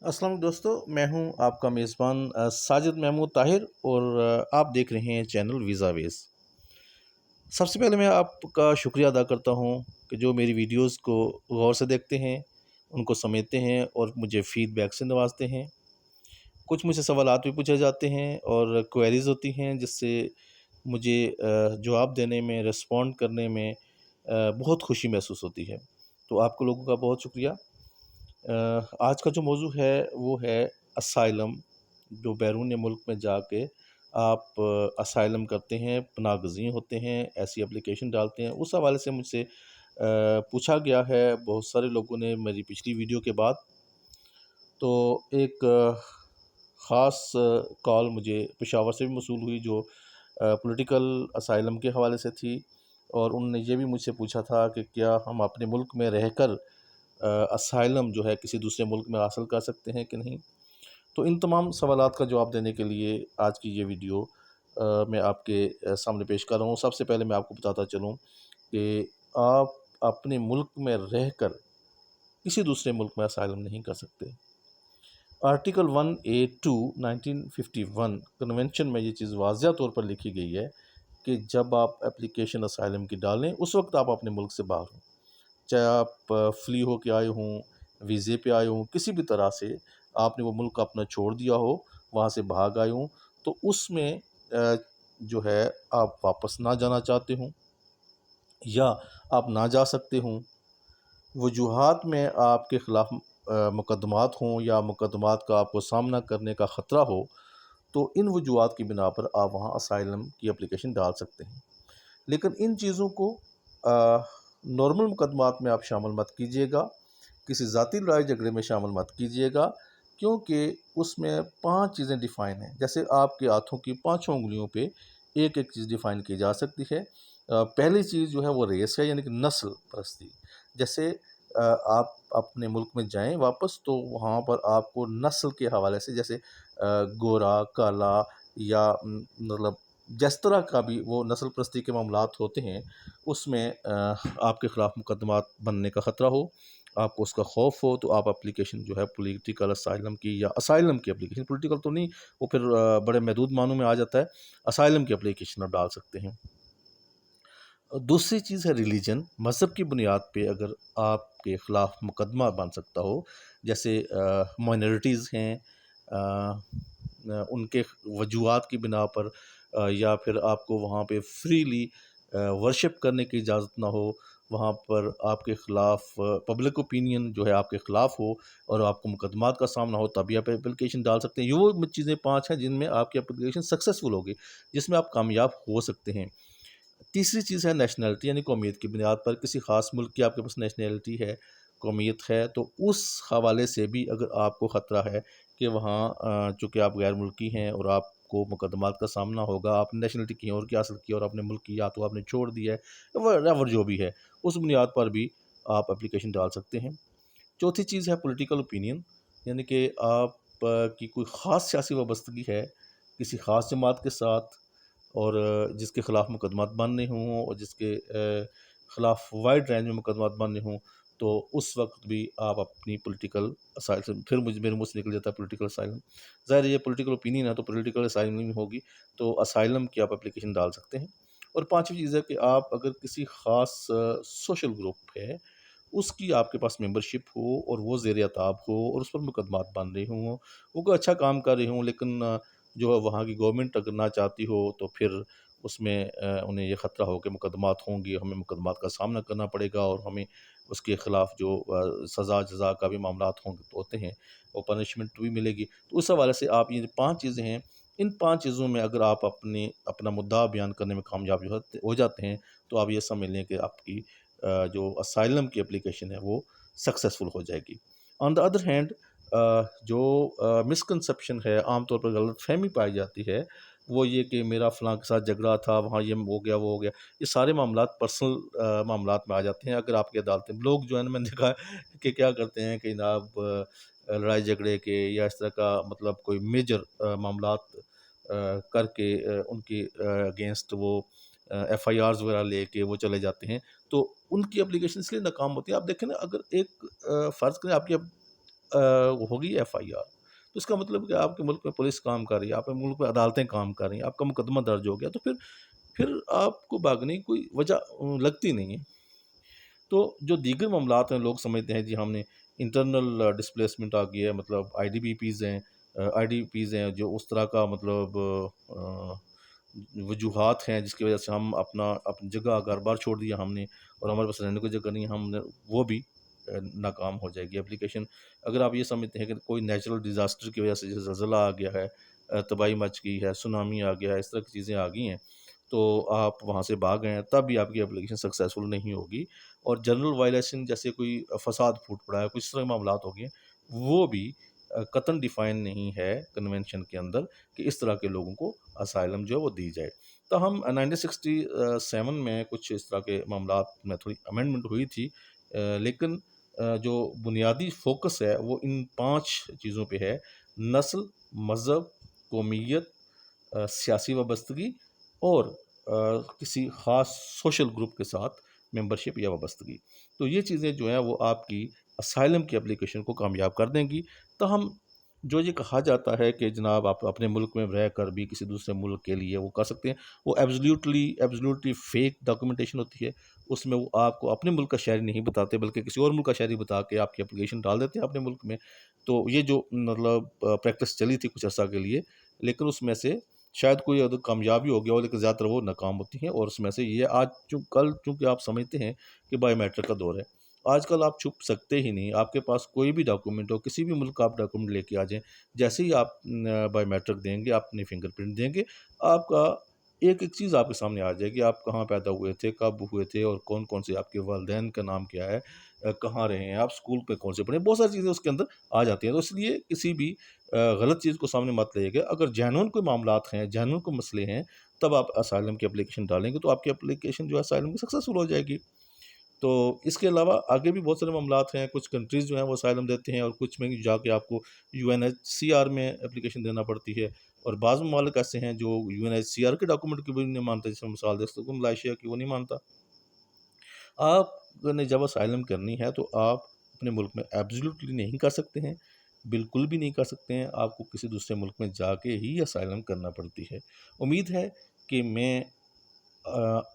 अस्सलाम वालेकुम दोस्तों, मैं हूं आपका मेज़बान साजिद महमूद ताहिर और आप देख रहे हैं चैनल वीज़ावेज़। सबसे पहले मैं आपका शुक्रिया अदा करता हूं कि जो मेरी वीडियोस को गौर से देखते हैं, उनको समेटते हैं और मुझे फ़ीडबैक से नवाजते हैं। कुछ मुझसे सवालात भी पूछे जाते हैं और क्वेरीज़ होती हैं जिससे मुझे जवाब देने में, रिस्पॉन्ड करने में बहुत खुशी महसूस होती है। तो आपको लोगों का बहुत शुक्रिया। आज का जो मौजू है वो है असाइलम। जो बैरून मुल्क में जाके आप असाइलम करते हैं, पनाहगज़ी होते हैं, ऐसी एप्लीकेशन डालते हैं, उस हवाले से मुझसे पूछा गया है बहुत सारे लोगों ने मेरी पिछली वीडियो के बाद। तो एक ख़ास कॉल मुझे पेशावर से भी मौसूल हुई जो पॉलिटिकल असाइलम के हवाले से थी, और उन्होंने ये भी मुझसे पूछा था कि क्या हम अपने मुल्क में रहकर असाइलम जो है किसी दूसरे मुल्क में हासिल कर सकते हैं कि नहीं। तो इन तमाम सवालात का जवाब देने के लिए आज की ये वीडियो मैं आपके सामने पेश कर रहा हूँ। सबसे पहले मैं आपको बताता चलूँ कि आप अपने मुल्क में रहकर किसी दूसरे मुल्क में असाइलम नहीं कर सकते। आर्टिकल 1A2 1951 कन्वेंशन में ये चीज़ वाज़िया तौर पर लिखी गई है कि जब आप एप्लीकेशन असाइलम की डालें उस वक्त आप अपने मुल्क से बाहर हों, चाहे आप फ्ली हो के आए हों, वीज़े पे आए हों, किसी भी तरह से आपने वो मुल्क अपना छोड़ दिया हो, वहाँ से भाग आए हों, तो उसमें जो है आप वापस ना जाना चाहते हों या आप ना जा सकते हों, वजूहात में आपके ख़िलाफ़ मुकदमात हों या मुकदमात का आपको सामना करने का ख़तरा हो, तो इन वजूहात की बिना पर आप वहाँ असाइलम की एप्लीकेशन डाल सकते हैं। लेकिन इन चीज़ों को नॉर्मल मुकदमात में आप शामिल मत कीजिएगा, किसी ज़ाती लड़ाई झगड़े में शामिल मत कीजिएगा, क्योंकि उसमें 5 चीज़ें डिफ़ाइन हैं। जैसे आपके हाथों की पाँचों उँगलियों पे एक-एक चीज़ डिफ़ाइन की जा सकती है। पहली चीज़ जो है वो रेस है, यानी कि नस्ल परस्ती। जैसे आप अपने मुल्क में जाएँ वापस, तो वहाँ पर आपको नस्ल के हवाले से, जैसे गोरा, काला या मतलब जिस तरह का भी वो नस्ल परस्ती के मामलात होते हैं, उसमें आपके ख़िलाफ़ मुकदमात बनने का ख़तरा हो, आपको उसका खौफ हो, तो आप एप्लीकेशन जो है पॉलिटिकल असाइलम की या असाइलम की एप्लीकेशन, पॉलिटिकल तो नहीं, वो फिर बड़े महदूद मानों में आ जाता है, असाइलम की एप्लीकेशन आप डाल सकते हैं। दूसरी चीज़ है रिलीजन। मज़हब की बुनियाद पे अगर आपके ख़िलाफ़ मुकदमा बन सकता हो, जैसे माइनॉरिटीज़ हैं, उनके वजूहात की बिना पर, या फिर आपको वहाँ पे फ्रीली वर्शिप करने की इजाज़त ना हो, वहाँ पर आपके ख़िलाफ़ पब्लिक ओपिनियन जो है आपके ख़िलाफ़ हो और आपको मुकदमात का सामना हो, तभी आप एप्लीकेशन डाल सकते हैं। ये वो चीज़ें 5 हैं जिनमें आपकी एप्लीकेशन सक्सेसफुल होगी, जिसमें आप कामयाब हो सकते हैं। तीसरी चीज़ है नेशनैलिटी, यानी कौमियत की बुनियाद पर किसी ख़ास मुल्क की आपके पास नेशनैलिटी है, कौमियत है, तो उस हवाले से भी अगर आपको ख़तरा है कि वहाँ चूँकि आप गैर मुल्की हैं और आपको मुकदमात का सामना होगा, आपने नेशनैलिटी कहीं और की हासिल की और अपने मुल्क की या तो आपने छोड़ दी है, व्हाटएवर जो भी है, उस बुनियाद पर भी आप एप्लीकेशन डाल सकते हैं। चौथी चीज़ है पॉलिटिकल ओपिनियन, यानी कि आप की कोई ख़ास सियासी वाबस्तगी है किसी ख़ास जमात के साथ, और जिसके ख़िलाफ़ मुकदमात बनने हों और जिसके ख़िलाफ़ वाइड रेंज में मुकदमात बनने हों, तो उस वक्त भी आप अपनी पॉलिटिकल असाइलम, फिर मुझे मेरे मुँह से निकल जाता है पॉलिटिकल असाइलम। ज़ाहिर है ये पॉलिटिकल ओपिनियन है तो पॉलिटिकल असाइलम ही होगी, तो असाइलम की आप एप्लीकेशन डाल सकते हैं। और पाँचवीं चीज़ है कि आप अगर किसी ख़ास सोशल ग्रुप है, उसकी आपके पास मेंबरशिप हो और वो ज़ेर अताब हो और उस पर मुकदमात बन रहे हों, वो कोई अच्छा काम कर रहे हों, लेकिन जो है वहाँ की गवर्नमेंट अगर ना चाहती हो, तो फिर उसमें उन्हें ये ख़तरा हो कि मुकदमात होंगे, हमें मुकदमात का सामना करना पड़ेगा और हमें उसके ख़िलाफ़ जो सज़ा जज़ा का भी मामलात होते हैं, वो पनिशमेंट भी मिलेगी। तो उस हवाले से आप ये जो 5 चीज़ें हैं, इन 5 चीज़ों में अगर आप अपना मुद्दा बयान करने में कामयाब हो जाते हैं, तो आप ये समझ लें कि आपकी जो असाइलम की एप्लीकेशन है वो सक्सेसफुल हो जाएगी। ऑन द अदर हैंड, जो मिसकंसेप्शन है, आमतौर पर गलतफ़हमी पाई जाती है, वो ये कि मेरा फ़लाँ के साथ झगड़ा था, वहाँ ये हो गया, वो हो गया। ये सारे मामलात पर्सनल मामलात में आ जाते हैं। अगर आपकी अदालतें, लोग जो है ना, मैंने देखा है कि क्या करते हैं कि जनाब लड़ाई झगड़े के या इस तरह का मतलब कोई मेजर मामलात करके उनके अगेंस्ट वो एफआईआर्स वगैरह लेके वो चले जाते हैं, तो उनकी एप्लीकेशन इसलिए नाकाम होती है। आप देखें ना, अगर एक फ़र्ज़ करें आपकी ہوگی FIR، تو اس کا مطلب کہ آپ کے ملک میں پولیس کام کر رہی ہے، آپ کے ملک میں عدالتیں کام کر رہی ہیں، آپ کا مقدمہ درج ہو گیا، تو پھر آپ کو بھاگنے کی کوئی وجہ لگتی نہیں ہے۔ تو جو دیگر معاملات ہیں، لوگ سمجھتے ہیں جی ہم نے انٹرنل ڈسپلیسمنٹ آ گیا ہے، مطلب IDPs ہیں جو اس طرح کا مطلب وجوہات ہیں جس کی وجہ سے ہم اپنی جگہ گھر بار چھوڑ دیا ہم نے، اور ہمارے پاس رہنے کو جگہ نہیں ہے، ہم نے وہ بھی ناکام ہو جائے گی اپلیکیشن۔ اگر آپ یہ سمجھتے ہیں کہ کوئی نیچرل ڈیزاسٹر کی وجہ سے جیسے زلزلہ آ گیا ہے، تباہی مچ گئی ہے، سونامی آ گیا ہے، اس طرح کی چیزیں آ گئی ہیں، تو آپ وہاں سے بھاگ گئے ہیں، تب بھی آپ کی اپلیکیشن سکسیزفل نہیں ہوگی۔ اور جنرل وائلیشن جیسے کوئی فساد پھوٹ پڑا ہے، کچھ اس طرح کے معاملات ہو گئے ہیں، وہ بھی قطعاً ڈیفائن نہیں ہے کنونشن کے اندر کہ اس طرح کے لوگوں کو اسائلم جو ہے وہ دی جائے۔ تو ہم 1967 میں کچھ اس طرح کے معاملات میں تھوڑی امینڈمنٹ ہوئی تھی، لیکن جو بنیادی فوکس ہے وہ ان 5 چیزوں پہ ہے: نسل، مذہب، قومیت، سیاسی وابستگی، اور کسی خاص سوشل گروپ کے ساتھ ممبرشپ یا وابستگی۔ تو یہ چیزیں جو ہیں وہ آپ کی اسائلم کی اپلیکیشن کو کامیاب کر دیں گی۔ تو ہم جو یہ کہا جاتا ہے کہ جناب آپ اپنے ملک میں رہ کر بھی کسی دوسرے ملک کے لیے وہ کر سکتے ہیں، وہ ایبسلیوٹلی فیک ڈاکومنٹیشن ہوتی ہے۔ اس میں وہ آپ کو اپنے ملک کا شہری نہیں بتاتے بلکہ کسی اور ملک کا شہری بتا کے آپ کی اپلیکیشن ڈال دیتے ہیں اپنے ملک میں۔ تو یہ جو مطلب پریکٹس چلی تھی کچھ عرصہ کے لیے، لیکن اس میں سے شاید کوئی اگر کامیابی ہو گیا ہو، لیکن زیادہ تر وہ ناکام ہوتی ہیں، اور اس میں سے یہ کل چونکہ آپ سمجھتے ہیں کہ بایو میٹرک کا دور ہے، آج کل آپ چھپ سکتے ہی نہیں، آپ کے پاس کوئی بھی ڈاکومنٹ ہو، کسی بھی ملک کا آپ ڈاکومنٹ لے کے آ جائیں، جیسے ہی آپ بایو میٹرک دیں گے، آپ اپنی فنگر پرنٹ دیں گے، آپ کا ایک ایک چیز آپ کے سامنے آ جائے گی، آپ کہاں پیدا ہوئے تھے، کب ہوئے تھے، اور کون کون سے آپ کے والدین کا نام کیا ہے، کہاں رہے ہیں آپ، اسکول پہ کون سے پڑھے، بہت ساری چیزیں اس کے اندر آ جاتی ہیں۔ تو اس لیے کسی بھی غلط چیز کو سامنے مت لائیے گا۔ اگر جینون کوئی معاملات ہیں، جینون کوئی مسئلے ہیں، تب آپ اسائلم کی اپلیکیشن ڈالیں گے تو آپ کی اپلیکیشن جو ہے اسائلم کی سکسیسفل ہو جائے گی۔ تو اس کے علاوہ آگے بھی بہت سارے معاملات ہیں، کچھ کنٹریز جو ہیں وہ اسائلم دیتے ہیں، اور کچھ میں جا کے آپ کو UNHCR میں اپلیکیشن دینا پڑتی ہے، اور بعض ممالک ایسے ہیں جو UNHCR کے ڈاکومنٹ کی بھی نہیں مانتے، جیسے مثال دے سکتا ہوں ملائیشیا کی، وہ نہیں مانتا۔ آپ نے جب اسائلم کرنی ہے تو آپ اپنے ملک میں ایبسلیوٹلی نہیں کر سکتے ہیں، بالکل بھی نہیں کر سکتے ہیں، آپ کو کسی دوسرے ملک میں جا کے ہی اسائلم کرنا پڑتی ہے۔ امید ہے کہ میں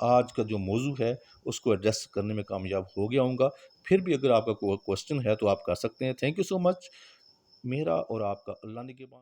آج کا جو موضوع ہے اس کو ایڈریس کرنے میں کامیاب ہو گیا ہوں گا۔ پھر بھی اگر آپ کا کوئی کوسچن ہے تو آپ کر سکتے ہیں۔ تھینک یو سو مچ۔ میرا اور آپ کا اللہ نگہبان۔